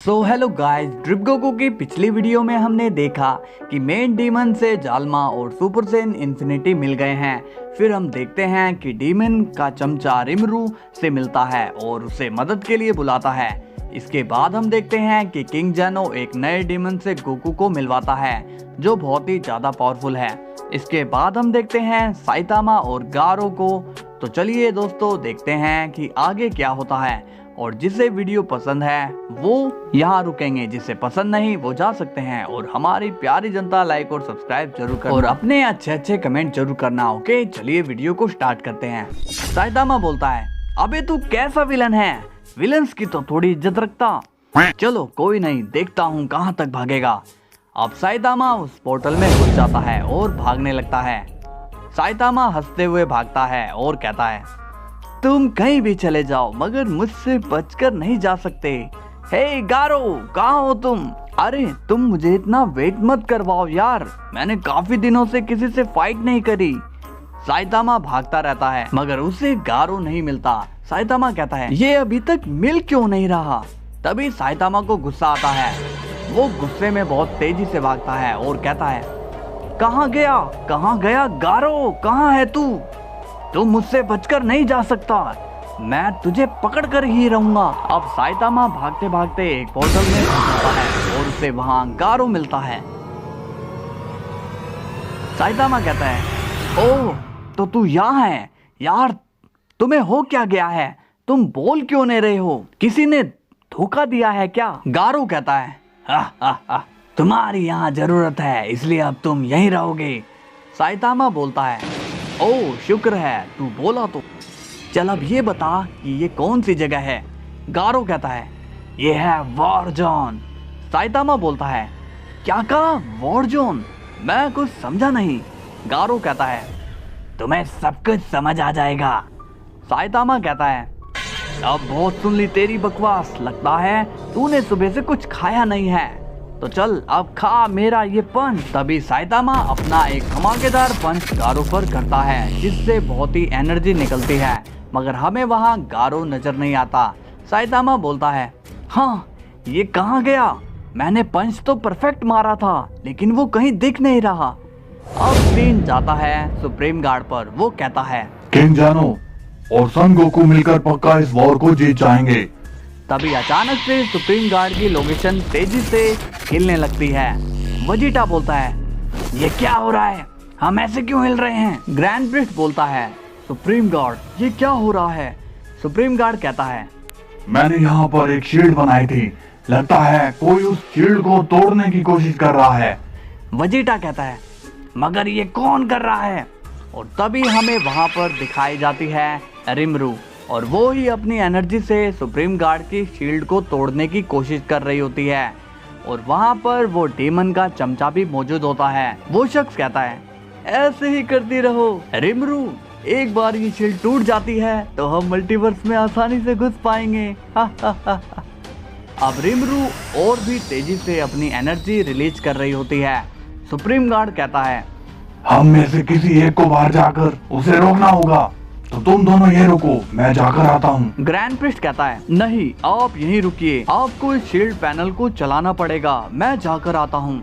So hello guys, drip Goku की पिछली video में हमने देखा कि मेन डीमन से जालमा और सुपर सेन इन्फिनिटी मिल गए हैं। फिर हम देखते हैं कि डीमन का चमचा रिमरू से मिलता है और उसे मदद के लिए बुलाता है। इसके बाद हम देखते हैं कि किंग जेनो एक नए डीमन से गोकू को मिलवाता है जो बहुत ही ज़्यादा पावरफुल है। इसके बाद हम देखते हैं साइतामा और गारो को। तो चलिए दोस्तों देखते हैं कि आगे क्या होता है। और जिसे वीडियो पसंद है वो यहाँ रुकेंगे, जिसे पसंद नहीं वो जा सकते हैं। और हमारी प्यारी जनता लाइक और सब्सक्राइब जरूर करना और अपने अच्छे कमेंट जरूर करना। ओके चलिए वीडियो को स्टार्ट करते हैं। साइतामा बोलता है, अबे तू कैसा विलन है, विलन्स की तो थोड़ी इज्जत रखता। चलो कोई नहीं, देखता हूँ कहाँ तक भागेगा। अब साइतामा उस पोर्टल में घुस जाता है और भागने लगता है। साइतामा हंसते हुए भागता है और कहता है, तुम कहीं भी चले जाओ मगर मुझसे बचकर नहीं जा सकते। हे गारो, कहाँ हो तुम? अरे तुम मुझे इतना वेट मत करवाओ यार, मैंने काफी दिनों से किसी से फाइट नहीं करी। साइतामा भागता रहता है मगर उसे गारो नहीं मिलता। साइतामा कहता है, ये अभी तक मिल क्यों नहीं रहा? तभी साइतामा को गुस्सा आता है। वो गुस्से में बहुत तेजी से भागता है और कहता है, कहाँ गया गारो, कहाँ है तू? तुम मुझसे बचकर नहीं जा सकता, मैं तुझे पकड़ कर ही रहूंगा। अब साइतामा भागते भागते एक पोर्टल में घुस जाता है और उसे वहां गारो मिलता है। साइतामा कहता है, ओह तो तू यहाँ है यार, तुम्हें हो क्या गया है? तुम बोल क्यों नहीं रहे हो? किसी ने धोखा दिया है क्या? गारो कहता है, हा, तुम्हारी यहाँ जरूरत है इसलिए अब तुम यहीं रहोगे। साइतामा बोलता है, ओह शुक्र है तू बोला तो। चल अब ये बता कि ये कौन सी जगह है? गारो कहता है, ये है वॉर जोन। साइतामा बोलता है, क्या कहा वॉर जोन? मैं कुछ समझा नहीं। गारो कहता है, तुम्हें सब कुछ समझ आ जाएगा। साइतामा कहता है, अब बहुत सुन ली तेरी बकवास, लगता है तूने सुबह से कुछ खाया नहीं है, तो चल अब खा मेरा ये पंच। तभी साइतामा अपना एक धमाकेदार पंच गारो पर करता है जिससे बहुत ही एनर्जी निकलती है, मगर हमें वहाँ गारो नजर नहीं आता। साइतामा बोलता है, हाँ ये कहाँ गया? मैंने पंच तो परफेक्ट मारा था लेकिन वो कहीं दिख नहीं रहा। अब सीन जाता है सुप्रीम गार्ड पर। वो कहता है, किंग जेनो और सन गोकू मिलकर पक्का इस वॉर को जीत जाएंगे। तभी अचानक से सुप्रीम गार्ड की लोकेशन तेजी से हिलने लगती है। वजीटा बोलता है, ये क्या हो रहा है, हम ऐसे क्यों हिल रहे हैं? ग्रैंड प्रिस्ट बोलता है, सुप्रीम गार्ड ये क्या हो रहा है? सुप्रीम गार्ड कहता है, मैंने यहाँ पर एक शील्ड बनाई थी, लगता है कोई उस शील्ड को तोड़ने की कोशिश कर रहा है। वजीटा कहता है, मगर ये कौन कर रहा है? और तभी हमें वहां पर दिखाई जाती है रिमरू और वो ही अपनी एनर्जी से सुप्रीम गार्ड की शील्ड को तोड़ने की कोशिश कर रही होती है। और वहां पर वो डीमन का चमचा भी मौजूद होता है। वो शख्स कहता है, ऐसे ही करती रहो रिमरू, एक बार ये शील्ड टूट जाती है तो हम मल्टीवर्स में आसानी से घुस पाएंगे। अब रिमरू और भी तेजी से अपनी एनर्जी रिलीज कर रही होती है। सुप्रीम गार्ड कहता है, हम में से किसी एक को बाहर जाकर उसे रोकना होगा, तो तुम दोनों ये रुको, मैं जाकर आता हूँ। ग्रैंड प्रिस्ट कहता है, नहीं आप यहीं रुकिए, आपको इस शील्ड पैनल को चलाना पड़ेगा, मैं जाकर आता हूँ।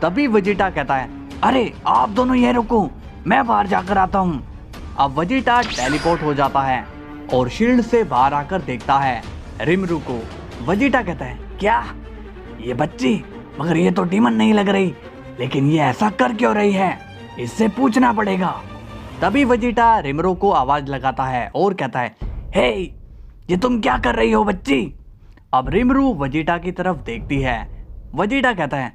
तभी वजीटा कहता है, अरे आप दोनों यहीं रुको, मैं बाहर जाकर आता हूँ। अब वजीटा टेलीपोर्ट हो जाता है और शील्ड से बाहर आकर देखता है रिमरू को। वजीटा कहता है, क्या ये बच्ची, मगर ये तो डीमन नहीं लग रही, लेकिन ये ऐसा कर क्यों रही है, इससे पूछना पड़ेगा। तभी वजीटा रिमरू को आवाज लगाता है और कहता है, हे ये तुम क्या कर रही हो बच्ची? अब रिमरू वजीटा की तरफ देखती है। वजीटा कहता है,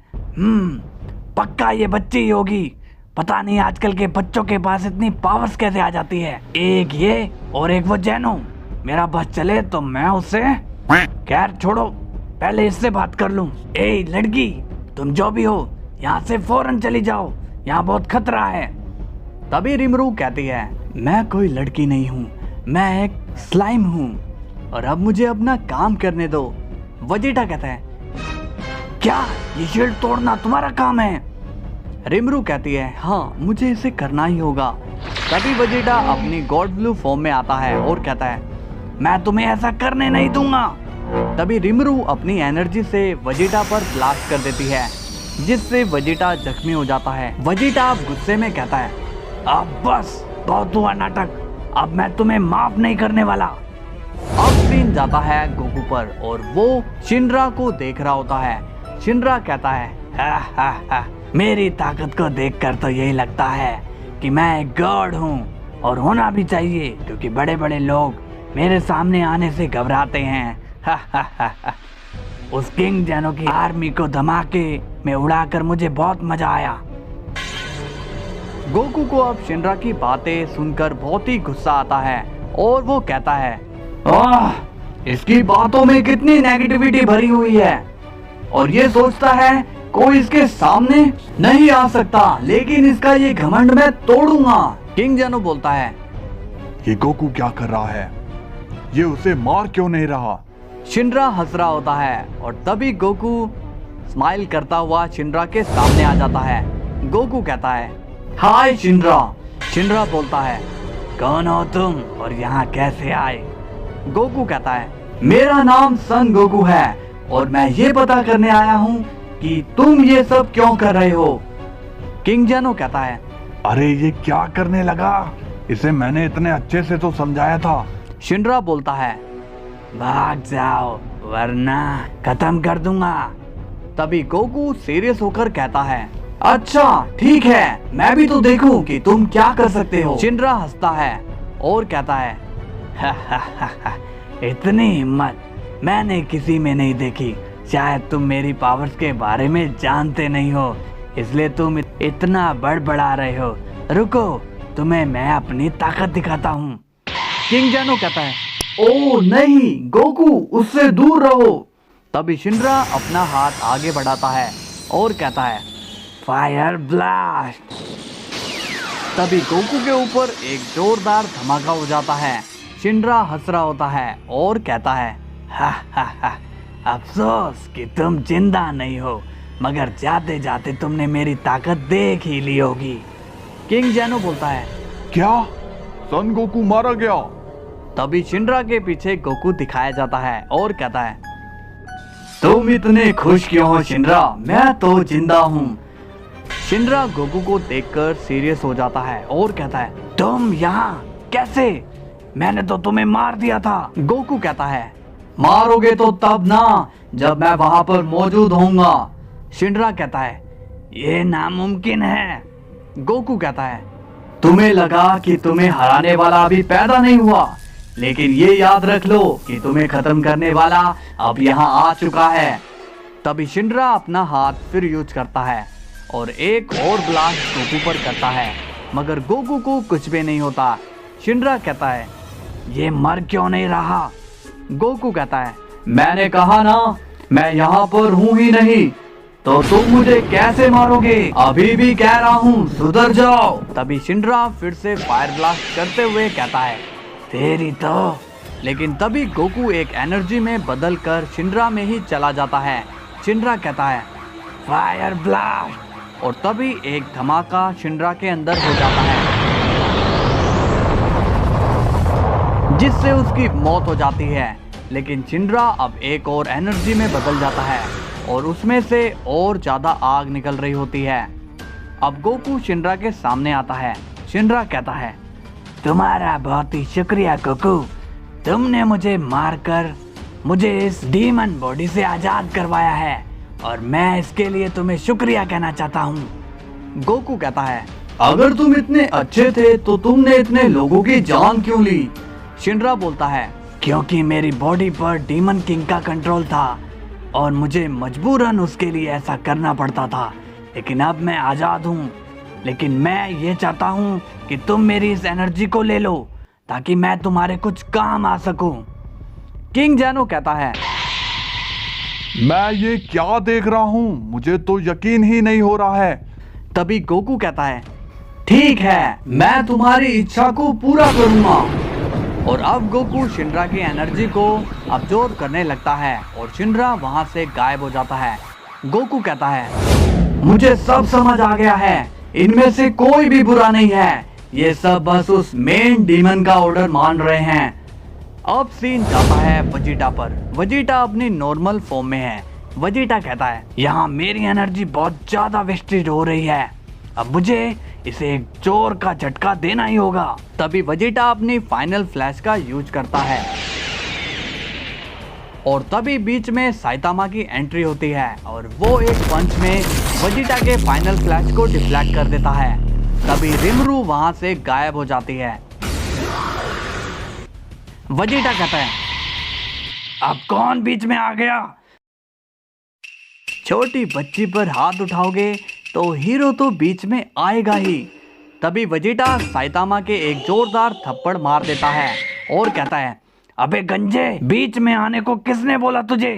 पक्का ये बच्ची ही होगी, पता नहीं आजकल के बच्चों के पास इतनी पावर्स कैसे आ जाती है, एक ये और एक वो जेनो, मेरा बस चले तो मैं उससे, खैर छोड़ो पहले इससे बात कर लूं। ए लड़की, तुम जो भी हो यहाँ से फौरन चली जाओ, यहाँ बहुत खतरा है। तभी रिमरू कहती है, मैं कोई लड़की नहीं हूँ, मैं एक स्लाइम हूँ और अब मुझे अपना काम करने दो। वजीटा कहता है, क्या ये शील्ड तोड़ना तुम्हारा काम है? रिमरू कहती है, हाँ मुझे इसे करना ही होगा। तभी वजीटा अपनी गॉड ब्लू फॉर्म में आता है और कहता है, मैं तुम्हें ऐसा करने नहीं दूंगा। तभी रिमरू अपनी एनर्जी से वेजिटा पर ब्लास्ट कर देती है, जिससे वेजिटा जख्मी हो जाता है। वेजिटा गुस्से में कहता है, अब बस बहुत हुआ नाटक, अब मैं तुम्हें माफ नहीं करने वाला। अब सीन जाता है गोकू पर और वो शिनरा को देख रहा होता है। शिनरा कहता है, हा, मेरी ताकत को देखकर तो यही लगता है कि मैं एक गॉड हूँ, और होना भी चाहिए, क्योंकि बड़े बड़े लोग मेरे सामने आने से घबराते हैं। उस किंग जैनो की आर्मी को धमाके में उड़ाकर मुझे बहुत मजा आया। गोकू को अब शिनरा की बातें सुनकर बहुत ही गुस्सा आता है और वो कहता है, इसकी बातों में कितनी नेगेटिविटी भरी हुई है, और ये सोचता है कोई इसके सामने नहीं आ सकता, लेकिन इसका ये घमंड मैं तोड़ूंगा। किंग जैनो बोलता है, ये गोकू क्या कर रहा है, ये उसे मार क्यों नहीं रहा। शिनरा हंस रहा होता है और तभी गोकू स्माइल करता हुआ शिनरा के सामने आ जाता है। गोकू कहता है, हाय शिनरा। शिनरा बोलता है, कौन हो तुम और यहाँ कैसे आए। गोकू कहता है, मेरा नाम सन गोकू है और मैं ये पता करने आया हूँ कि तुम ये सब क्यों कर रहे हो। किंग जैनो कहता है, अरे ये क्या करने लगा, इसे मैंने इतने अच्छे से तो समझाया था। शिनरा बोलता है, भाग जाओ वरना खत्म कर दूंगा। तभी गोकू सीरियस होकर कहता है, अच्छा ठीक है, मैं भी तो देखूं कि तुम क्या कर सकते हो। शिनरा हंसता है और कहता है, इतनी हिम्मत मैंने किसी में नहीं देखी, शायद तुम मेरी पावर्स के बारे में जानते नहीं हो, इसलिए तुम इतना बड़बड़ा रहे हो। रुको, तुम्हें मैं अपनी ताकत दिखाता हूँ। किंग जैनो कहता है, ओ नहीं गोकू, उससे दूर रहो। तभी शिनरा अपना हाथ आगे बढ़ाता है और कहता है, फायर ब्लास्ट। तभी गोकू के ऊपर एक जोरदार धमाका हो जाता है। शिनरा हंस रहा होता है और कहता है, हा, अफसोस कि तुम जिंदा नहीं हो, मगर जाते जाते तुमने मेरी ताकत देख ही ली होगी। किंग जैनो बोलता है, क्या सन गोकू मारा गया। तभी शिनरा के पीछे गोकू दिखाया जाता है और कहता है, तुम इतने खुश क्यों हो शिनरा, मैं तो जिंदा हूँ। शिनरा गोकू को देखकर सीरियस हो जाता है और कहता है, तुम यहाँ कैसे, मैंने तो तुम्हें मार दिया था। गोकू कहता है, मारोगे तो तब ना जब मैं वहां पर मौजूद होऊंगा। शिनरा कहता है, ये नामुमकिन है। गोकू कहता है, तुम्हें लगा कि तुम्हें हराने वाला अभी पैदा नहीं हुआ, लेकिन ये याद रख लो कि तुम्हें खत्म करने वाला अब यहाँ आ चुका है। तभी शिनरा अपना हाथ फिर यूज करता है और एक और ब्लास्ट गोकू पर करता है, मगर गोकू को कुछ भी नहीं होता। शिनरा कहता है, ये मर क्यों नहीं रहा। गोकू कहता है, मैंने कहा ना मैं यहाँ पर हूँ ही नहीं, तो तुम मुझे कैसे मारोगे, अभी भी कह रहा हूँ सुधर जाओ। तभी शिनरा फिर से फायर ब्लास्ट करते हुए कहता है, तेरी तो। लेकिन तभी गोकू एक एनर्जी में बदल कर शिनरा में ही चला जाता है। शिनरा कहता है, फायर ब्लास्ट, और तभी एक धमाका शिनरा के अंदर हो जाता है, जिससे उसकी मौत हो जाती है। लेकिन शिनरा अब एक और एनर्जी में बदल जाता है और उसमें से और ज्यादा आग निकल रही होती है। अब गोकू शिनरा के सामने आता है। शिनरा कहता है, तुम्हारा बहुत ही शुक्रिया गोकू, तुमने मुझे मारकर मुझे इस डीमन बॉडी से आजाद करवाया है और मैं इसके लिए तुम्हें शुक्रिया कहना चाहता हूँ। गोकू कहता है, अगर तुम इतने अच्छे थे तो तुमने इतने लोगों की जान क्यों ली। शिनरा बोलता है, क्योंकि मेरी बॉडी पर डीमन किंग का कंट्रोल था और मुझे मजबूरन उसके लिए ऐसा करना पड़ता था, लेकिन अब मैं आजाद हूँ। लेकिन मैं ये चाहता हूँ कि तुम मेरी इस एनर्जी को ले लो ताकि मैं तुम्हारे कुछ काम आ सकूं। किंग जैनो कहता है, मैं ये क्या देख रहा हूँ, मुझे तो यकीन ही नहीं हो रहा है। तभी गोकू कहता है, ठीक है, मैं तुम्हारी इच्छा को पूरा करूंगा। और अब गोकू शिनरा की एनर्जी को अब्जॉर्ब करने लगता है और शिनरा वहां से गायब हो जाता है। गोकू कहता है, मुझे सब समझ आ गया है, इनमें से कोई भी बुरा नहीं है, ये सब बस उस मेन डीमन का ऑर्डर मान रहे हैं। अब सीन जाता है वजीटा पर। वजीटा अपनी नॉर्मल फॉर्म में है। वजीटा कहता है, यहाँ मेरी एनर्जी बहुत ज्यादा वेस्टेज हो रही है, अब मुझे इसे एक जोर का झटका देना ही होगा। तभी वजीटा अपनी फाइनल फ्लैश का यूज करता है और तभी बीच में साइतामा की एंट्री होती है और वो एक पंच में वजीटा के फाइनल फ्लैश को डिफ्लेक्ट कर देता है। तभी रिमरू वहां से गायब हो जाती है। वजीटा कहता है, अब कौन बीच में आ गया? छोटी बच्ची पर हाथ उठाओगे तो हीरो तो बीच में आएगा ही। तभी वजीटा साइतामा के एक जोरदार थप्पड़ मार देता है और कहता है, अबे गंजे, बीच में आने को किसने बोला तुझे?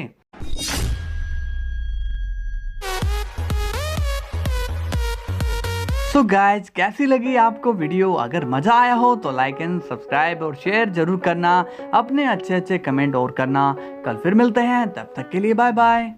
सो गाइज, कैसी लगी आपको वीडियो? अगर मजा आया हो तो लाइक एंड सब्सक्राइब और शेयर जरूर करना। अपने अच्छे अच्छे कमेंट और करना। कल फिर मिलते हैं, तब तक के लिए बाय बाय।